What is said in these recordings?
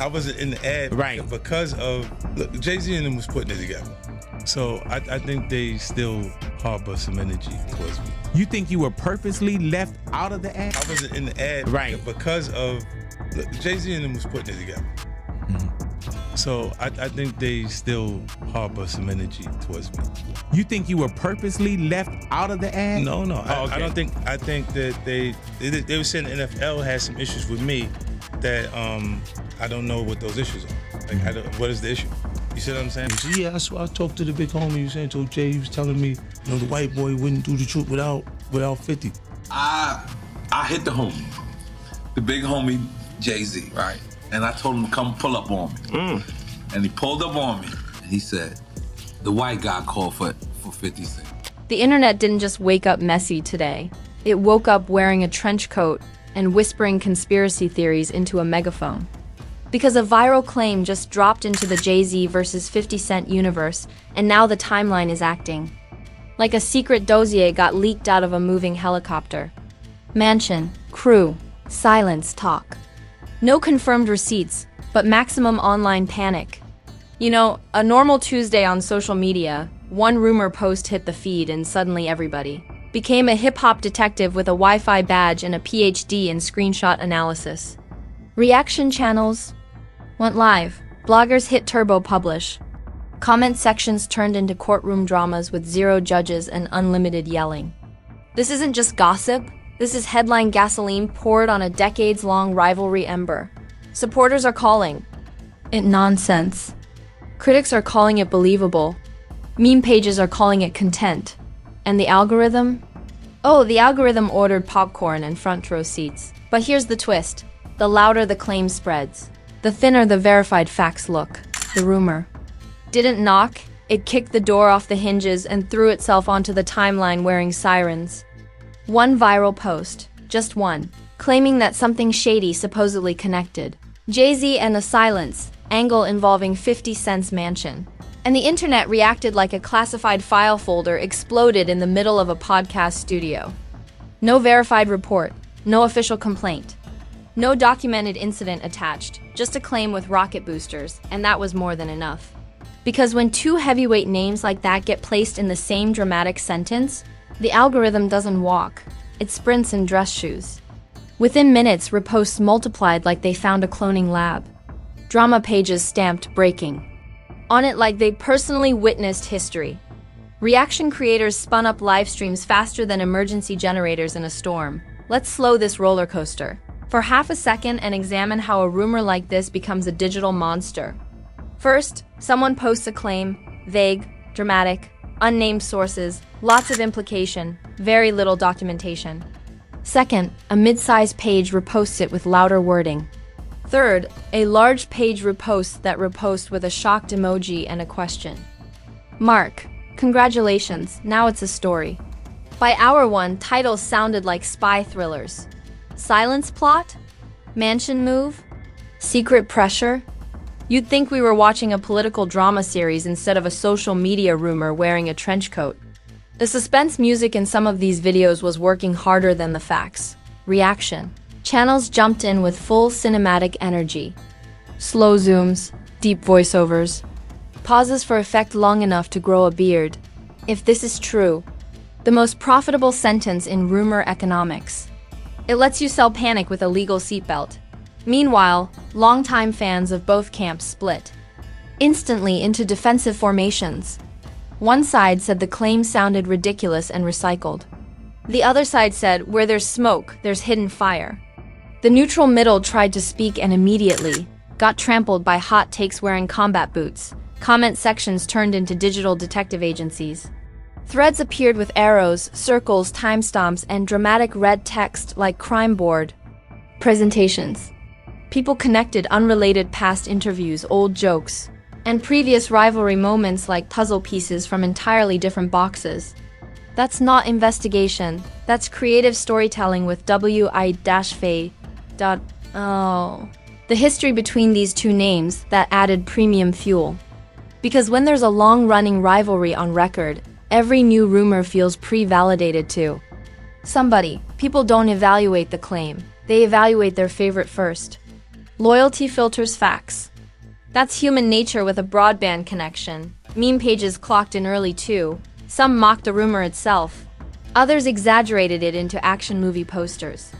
I wasn't in the ad Right. because of Jay-Z and them was putting it together. So I think they still harbor some energy towards me. You think you were purposely left out of the ad? I wasn't in the ad Right. because of Jay-Z and them was putting it together. So I think they still harbor some energy towards me. You think you were purposely left out of the ad? No. Oh, okay. I don't think. I think that they were saying the NFL has some issues with me that I don't know what those issues are. Like, what is the issue? You see what I'm saying? He said, yeah, that's why I talked to the big homie. He was saying, told Jay, he was telling me, the white boy wouldn't do the truth without 50. I hit the homie, the big homie Jay-Z, right? And I told him to come pull up on me. And he pulled up on me, and he said, the white guy called for 50 Cent. The internet didn't just wake up messy today. It woke up wearing a trench coat and whispering conspiracy theories into a megaphone. Because a viral claim just dropped into the Jay-Z versus 50 Cent universe, and now the timeline is acting. Like a secret dossier got leaked out of a moving helicopter. Mansion, crew, silence, talk. No confirmed receipts, but maximum online panic. You know, a normal Tuesday on social media, one rumor post hit the feed and suddenly everybody became a hip-hop detective with a Wi-Fi badge and a PhD in screenshot analysis. Reaction channels went live. Bloggers hit turbo publish. Comment sections turned into courtroom dramas with 0 judges and unlimited yelling. This isn't just gossip. This is headline gasoline poured on a decades-long rivalry ember. Supporters are calling it nonsense. Critics are calling it believable. Meme pages are calling it content. And the algorithm? Oh, the algorithm ordered popcorn and front row seats. But here's the twist. The louder the claim spreads, the thinner the verified facts look. The rumor didn't knock. It kicked the door off the hinges and threw itself onto the timeline wearing sirens. One viral post, just one, claiming that something shady supposedly connected Jay-Z and a silence angle involving 50 Cent's mansion. And the internet reacted like a classified file folder exploded in the middle of a podcast studio. No verified report, no official complaint, no documented incident attached, just a claim with rocket boosters, and that was more than enough. Because when two heavyweight names like that get placed in the same dramatic sentence, the algorithm doesn't walk, it sprints in dress shoes. Within minutes, reposts multiplied like they found a cloning lab. Drama pages stamped breaking on it like they personally witnessed history. Reaction creators spun up live streams faster than emergency generators in a storm. Let's slow this roller coaster for half a second and examine how a rumor like this becomes a digital monster. First, someone posts a claim, vague, dramatic, unnamed sources, lots of implication, very little documentation. Second, a mid-sized page reposts it with louder wording. Third, a large page reposts that repost with a shocked emoji and a question. Mark, congratulations, now it's a story. By hour 1, titles sounded like spy thrillers. Silence plot? Mansion move? Secret pressure? You'd think we were watching a political drama series instead of a social media rumor wearing a trench coat. The suspense music in some of these videos was working harder than the facts. Reaction. Channels jumped in with full cinematic energy. Slow zooms, deep voiceovers, pauses for effect long enough to grow a beard. If this is true, the most profitable sentence in rumor economics. It lets you sell panic with a legal seatbelt. Meanwhile, longtime fans of both camps split instantly into defensive formations. One side said the claim sounded ridiculous and recycled. The other side said, where there's smoke, there's hidden fire. The neutral middle tried to speak and immediately got trampled by hot takes wearing combat boots. Comment sections turned into digital detective agencies. Threads appeared with arrows, circles, timestamps, and dramatic red text like crime board presentations. People connected unrelated past interviews, old jokes, and previous rivalry moments like puzzle pieces from entirely different boxes. That's not investigation. That's creative storytelling with WI-FA. Oh. The history between these two names that added premium fuel. Because when there's a long-running rivalry on record, every new rumor feels pre-validated too. People don't evaluate the claim. They evaluate their favorite first. Loyalty filters facts. That's human nature with a broadband connection. Meme pages clocked in early too. Some mocked the rumor itself. Others exaggerated it into action movie posters.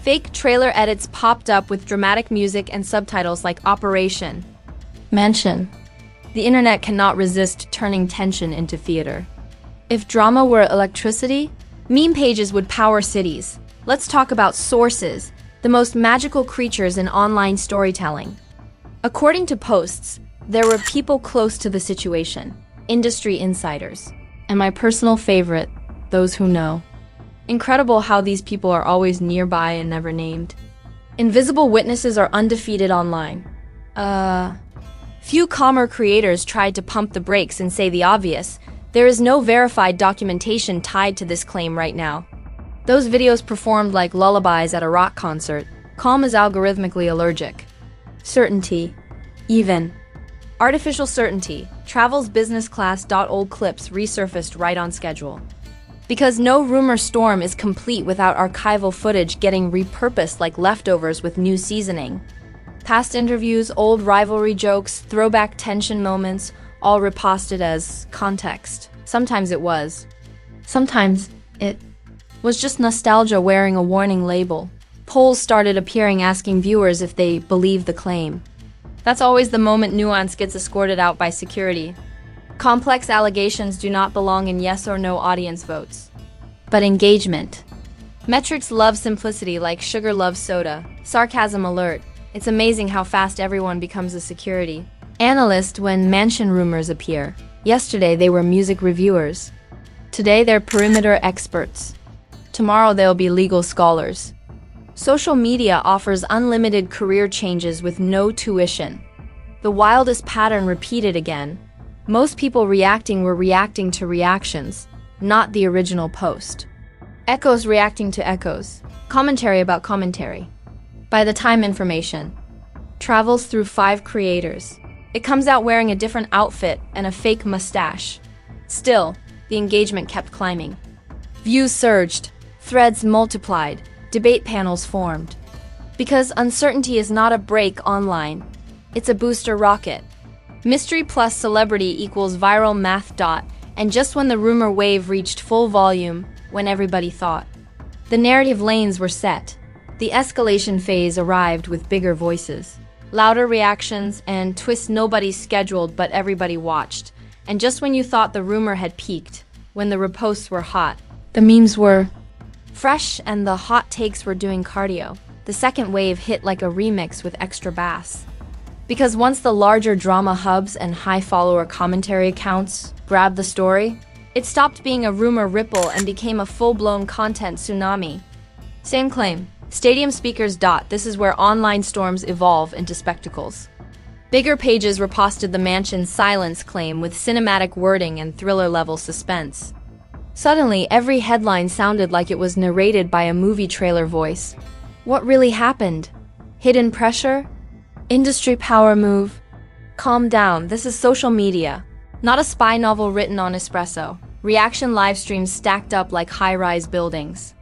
Fake trailer edits popped up with dramatic music and subtitles like Operation Mansion. The internet cannot resist turning tension into theater. If drama were electricity, meme pages would power cities. Let's talk about sources, the most magical creatures in online storytelling. According to posts, there were people close to the situation, industry insiders, and my personal favorite, those who know. Incredible how these people are always nearby and never named. Invisible witnesses are undefeated online. Few calmer creators tried to pump the brakes and say the obvious. There is no verified documentation tied to this claim right now. Those videos performed like lullabies at a rock concert. Calm is algorithmically allergic. Certainty. Even. Artificial certainty. Travel's business class. Old clips resurfaced right on schedule. Because no rumor storm is complete without archival footage getting repurposed like leftovers with new seasoning. Past interviews, old rivalry jokes, throwback tension moments, all reposted as context. Sometimes it was. Sometimes it was just nostalgia wearing a warning label. Polls started appearing asking viewers if they believe the claim. That's always the moment nuance gets escorted out by security. Complex allegations do not belong in yes or no audience votes. But engagement. Metrics love simplicity like sugar loves soda. Sarcasm alert. It's amazing how fast everyone becomes a security analyst when mansion rumors appear. Yesterday they were music reviewers. Today they're perimeter experts. Tomorrow they'll be legal scholars. Social media offers unlimited career changes with no tuition. The wildest pattern repeated again. Most people reacting were reacting to reactions, not the original post. Echoes reacting to echoes. Commentary about commentary. By the time information travels through 5 creators, it comes out wearing a different outfit and a fake mustache. Still, the engagement kept climbing. Views surged, threads multiplied, debate panels formed. Because uncertainty is not a break online, it's a booster rocket. Mystery plus celebrity equals viral math. And just when the rumor wave reached full volume, when everybody thought the narrative lanes were set, the escalation phase arrived with bigger voices, louder reactions, and twists nobody scheduled but everybody watched. And just when you thought the rumor had peaked, when the reposts were hot, the memes were fresh and the hot takes were doing cardio, the second wave hit like a remix with extra bass. Because once the larger drama hubs and high-follower commentary accounts grabbed the story, it stopped being a rumor ripple and became a full-blown content tsunami. Same claim. Stadium speakers. This is where online storms evolve into spectacles. Bigger pages reposted the mansion's silence claim with cinematic wording and thriller-level suspense. Suddenly, every headline sounded like it was narrated by a movie trailer voice. What really happened? Hidden pressure? Industry power move? Calm down, this is social media, not a spy novel written on espresso. Reaction live streams stacked up like high-rise buildings.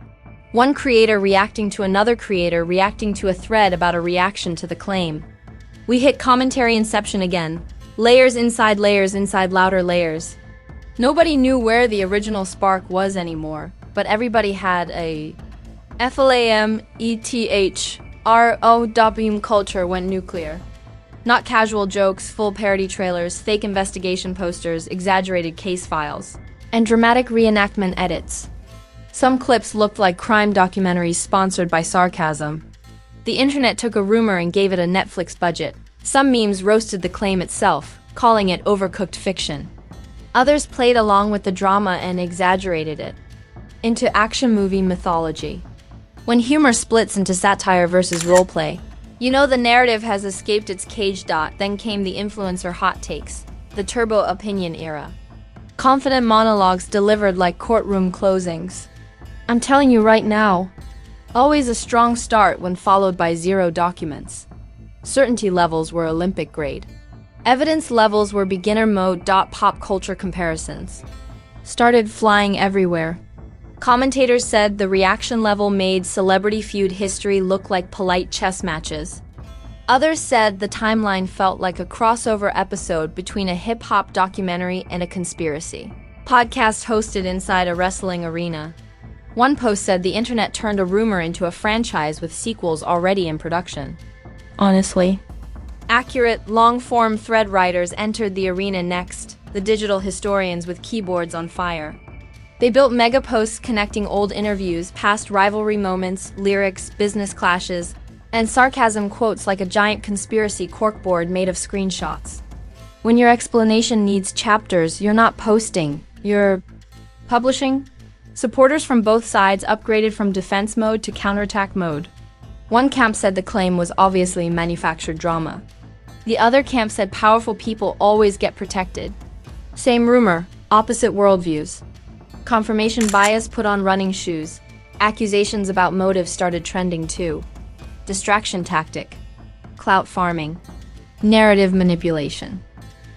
One creator reacting to another creator reacting to a thread about a reaction to the claim. We hit commentary inception again. Layers inside louder layers. Nobody knew where the original spark was anymore, but everybody had a FLAMETHROW culture went nuclear. Not casual jokes, full parody trailers, fake investigation posters, exaggerated case files, and dramatic reenactment edits. Some clips looked like crime documentaries sponsored by sarcasm. The internet took a rumor and gave it a Netflix budget. Some memes roasted the claim itself, calling it overcooked fiction. Others played along with the drama and exaggerated it into action movie mythology. When humor splits into satire versus roleplay, you know the narrative has escaped its cage. Then came the influencer hot takes, the turbo opinion era. Confident monologues delivered like courtroom closings. I'm telling you right now, always a strong start when followed by 0 documents. Certainty levels were Olympic grade. Evidence levels were beginner mode. Pop culture comparisons started flying everywhere. Commentators said the reaction level made Celebrity Feud history look like polite chess matches. Others said the timeline felt like a crossover episode between a hip-hop documentary and a conspiracy podcast hosted inside a wrestling arena. One post said the internet turned a rumor into a franchise with sequels already in production. Honestly. Accurate, long-form thread writers entered the arena next, the digital historians with keyboards on fire. They built mega posts connecting old interviews, past rivalry moments, lyrics, business clashes, and sarcasm quotes like a giant conspiracy corkboard made of screenshots. When your explanation needs chapters, you're not posting, you're publishing. Supporters from both sides upgraded from defense mode to counterattack mode. One camp said the claim was obviously manufactured drama. The other camp said powerful people always get protected. Same rumor, opposite worldviews. Confirmation bias put on running shoes. Accusations about motive started trending too. Distraction tactic. Clout farming. Narrative manipulation.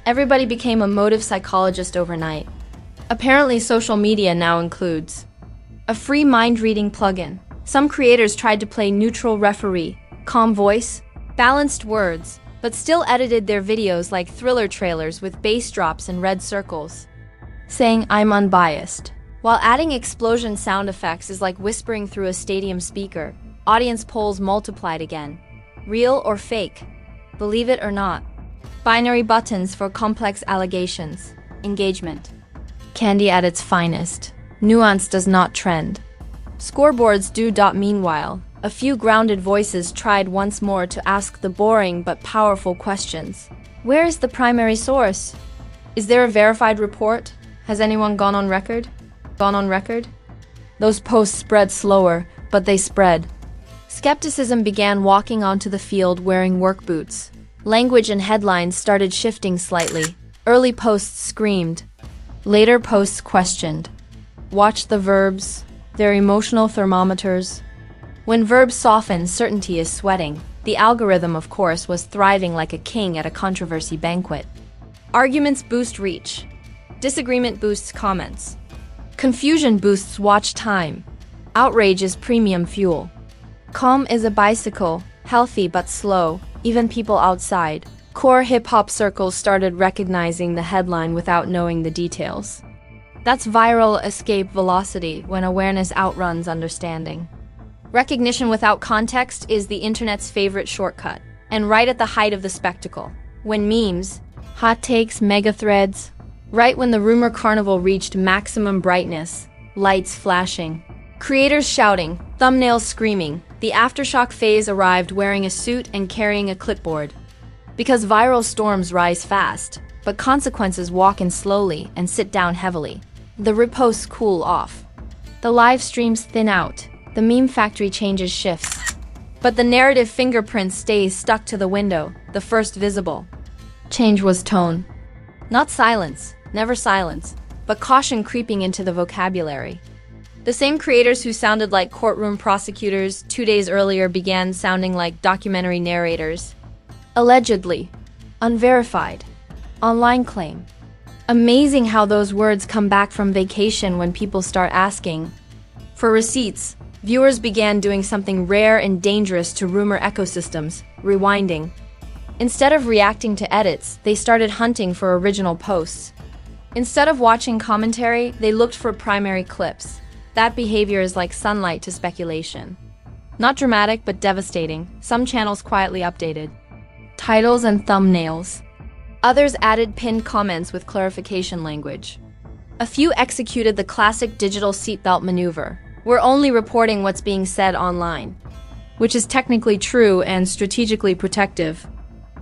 Everybody became a motive psychologist overnight. Apparently, social media now includes a free mind-reading plugin. Some creators tried to play neutral referee, calm voice, balanced words, but still edited their videos like thriller trailers with bass drops and red circles, saying I'm unbiased. While adding explosion sound effects is like whispering through a stadium speaker, audience polls multiplied again. Real or fake? Believe it or not. Binary buttons for complex allegations. Engagement. Candy at its finest. Nuance does not trend. Scoreboards do. Meanwhile, a few grounded voices tried once more to ask the boring but powerful questions. Where is the primary source? Is there a verified report? Has anyone gone on record? Those posts spread slower, but they spread. Skepticism began walking onto the field wearing work boots. Language and headlines started shifting slightly. Early posts screamed. Later posts questioned. Watch the verbs, their emotional thermometers. When verbs soften, certainty is sweating. The algorithm, of course, was thriving like a king at a controversy banquet. Arguments boost reach. Disagreement boosts comments. Confusion boosts watch time. Outrage is premium fuel. Calm is a bicycle, healthy but slow, even people outside. Core hip-hop circles started recognizing the headline without knowing the details. That's viral escape velocity when awareness outruns understanding. Recognition without context is the internet's favorite shortcut, and right at the height of the spectacle. When memes, hot takes, mega threads, right when the rumor carnival reached maximum brightness, lights flashing, creators shouting, thumbnails screaming, the aftershock phase arrived wearing a suit and carrying a clipboard. Because viral storms rise fast, but consequences walk in slowly and sit down heavily. The reposts cool off. The live streams thin out. The meme factory changes shifts. But the narrative fingerprint stays stuck to the window, the first visible. Change was tone. Not silence, never silence, but caution creeping into the vocabulary. The same creators who sounded like courtroom prosecutors 2 days earlier began sounding like documentary narrators. Allegedly, unverified, online claim. Amazing how those words come back from vacation when people start asking. For receipts, viewers began doing something rare and dangerous to rumor ecosystems, rewinding. Instead of reacting to edits, they started hunting for original posts. Instead of watching commentary, they looked for primary clips. That behavior is like sunlight to speculation. Not dramatic, but devastating. Some channels quietly updated titles and thumbnails. Others added pinned comments with clarification language. A few executed the classic digital seatbelt maneuver. We're only reporting what's being said online, which is technically true and strategically protective.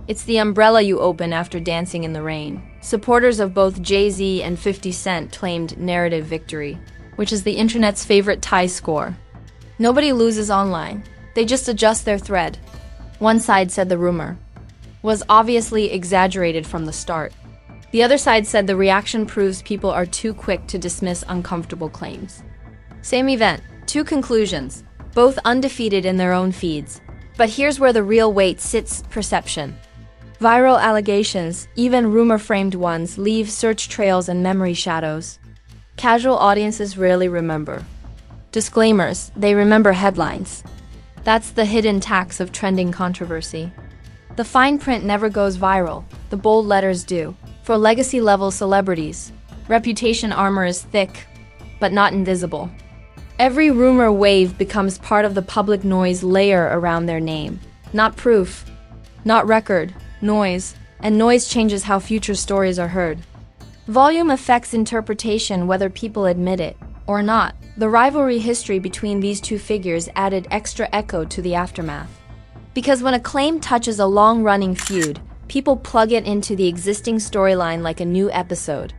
It's the umbrella you open after dancing in the rain. Supporters of both Jay-Z and 50 Cent claimed narrative victory, which is the internet's favorite tie score. Nobody loses online. They just adjust their thread. One side said the rumor was obviously exaggerated from the start. The other side said the reaction proves people are too quick to dismiss uncomfortable claims. Same event, two conclusions, both undefeated in their own feeds. But here's where the real weight sits: perception. Viral allegations, even rumor-framed ones, leave search trails and memory shadows. Casual audiences rarely remember. Disclaimers, they remember headlines. That's the hidden tax of trending controversy. The fine print never goes viral, the bold letters do. For legacy-level celebrities, reputation armor is thick, but not invisible. Every rumor wave becomes part of the public noise layer around their name. Not proof, not record, noise, and noise changes how future stories are heard. Volume affects interpretation whether people admit it or not. The rivalry history between these two figures added extra echo to the aftermath. Because when a claim touches a long-running feud, people plug it into the existing storyline like a new episode.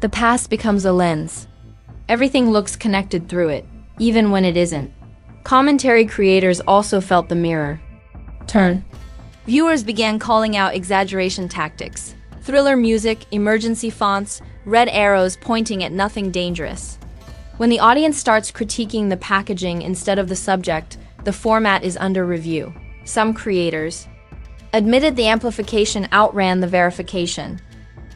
The past becomes a lens. Everything looks connected through it, even when it isn't. Commentary creators also felt the mirror turn. Viewers began calling out exaggeration tactics. Thriller music, emergency fonts, red arrows pointing at nothing dangerous. When the audience starts critiquing the packaging instead of the subject, the format is under review. Some creators admitted the amplification outran the verification.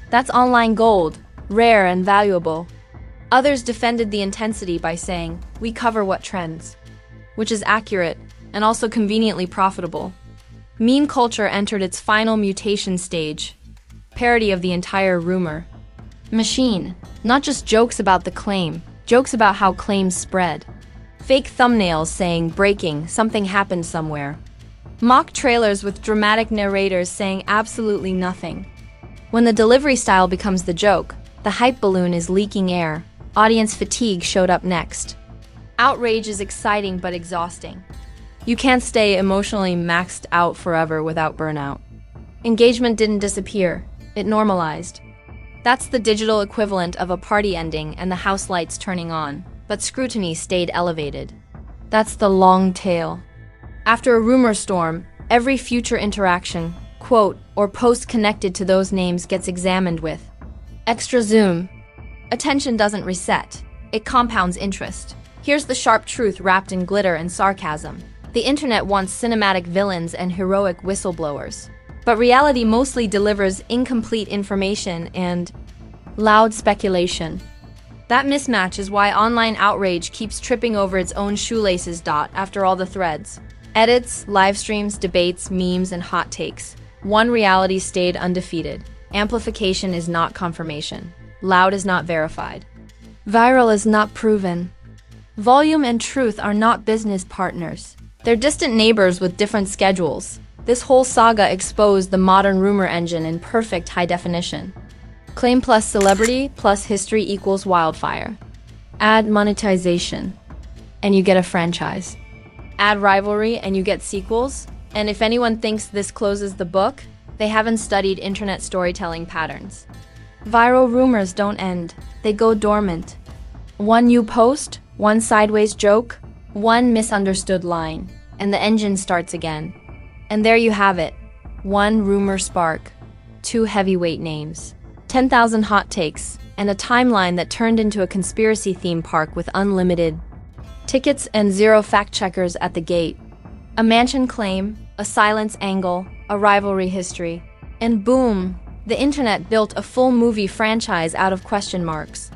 That's online gold, rare and valuable. Others defended the intensity by saying, "We cover what trends," which is accurate and also conveniently profitable. Meme culture entered its final mutation stage, parody of the entire rumor machine. Not just jokes about the claim, jokes about how claims spread. Fake thumbnails saying breaking, something happened somewhere. Mock trailers with dramatic narrators saying absolutely nothing. When the delivery style becomes the joke, the hype balloon is leaking air. Audience fatigue showed up next. Outrage is exciting but exhausting. You can't stay emotionally maxed out forever without burnout. Engagement didn't disappear, it normalized. That's the digital equivalent of a party ending and the house lights turning on, but scrutiny stayed elevated. That's the long tail. After a rumor storm, every future interaction, quote, or post connected to those names gets examined with extra zoom. Attention doesn't reset, it compounds interest. Here's the sharp truth wrapped in glitter and sarcasm. The internet wants cinematic villains and heroic whistleblowers. But reality mostly delivers incomplete information and loud speculation. That mismatch is why online outrage keeps tripping over its own shoelaces. After all the threads, edits, live streams, debates, memes, and hot takes, one reality stayed undefeated. Amplification is not confirmation. Loud is not verified. Viral is not proven. Volume and truth are not business partners. They're distant neighbors with different schedules. This whole saga exposed the modern rumor engine in perfect high definition. Claim plus celebrity plus history equals wildfire. Add monetization, and you get a franchise. Add rivalry, and you get sequels. And if anyone thinks this closes the book, they haven't studied internet storytelling patterns. Viral rumors don't end, they go dormant. One new post, one sideways joke, one misunderstood line, and the engine starts again. And there you have it. One rumor spark, two heavyweight names, 10,000 hot takes, and a timeline that turned into a conspiracy theme park with unlimited tickets and zero fact-checkers at the gate. A mansion claim, a silence angle, a rivalry history, and boom, the internet built a full movie franchise out of question marks.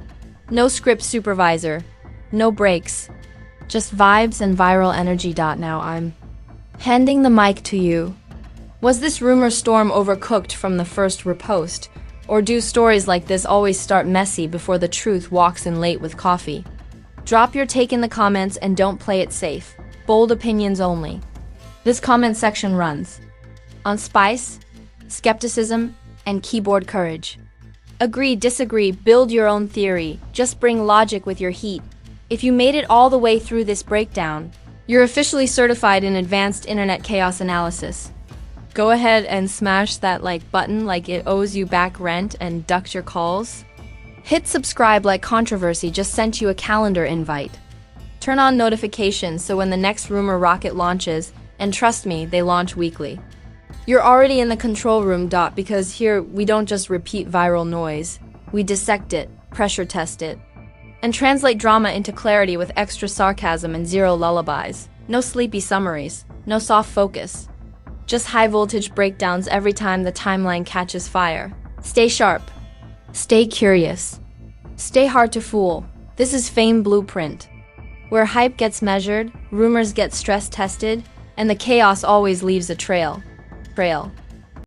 No script supervisor, no breaks, just vibes and viral energy. Now I'm handing the mic to you. Was this rumor storm overcooked from the first repost? Or do stories like this always start messy before the truth walks in late with coffee? Drop your take in the comments and don't play it safe. Bold opinions only. This comment section runs on spice, skepticism, and keyboard courage. Agree, disagree, build your own theory. Just bring logic with your heat. If you made it all the way through this breakdown, you're officially certified in advanced internet chaos analysis. Go ahead and smash that like button like it owes you back rent and duck your calls. Hit subscribe like Controversy just sent you a calendar invite. Turn on notifications so when the next rumor rocket launches, and trust me, they launch weekly. You're already in the control room. Because here we don't just repeat viral noise, we dissect it, pressure test it, and translate drama into clarity with extra sarcasm and zero lullabies. No sleepy summaries, no soft focus. Just high voltage breakdowns every time the timeline catches fire. Stay sharp. Stay curious. Stay hard to fool. This is Fame Blueprint, where hype gets measured, rumors get stress tested, and the chaos always leaves a trail.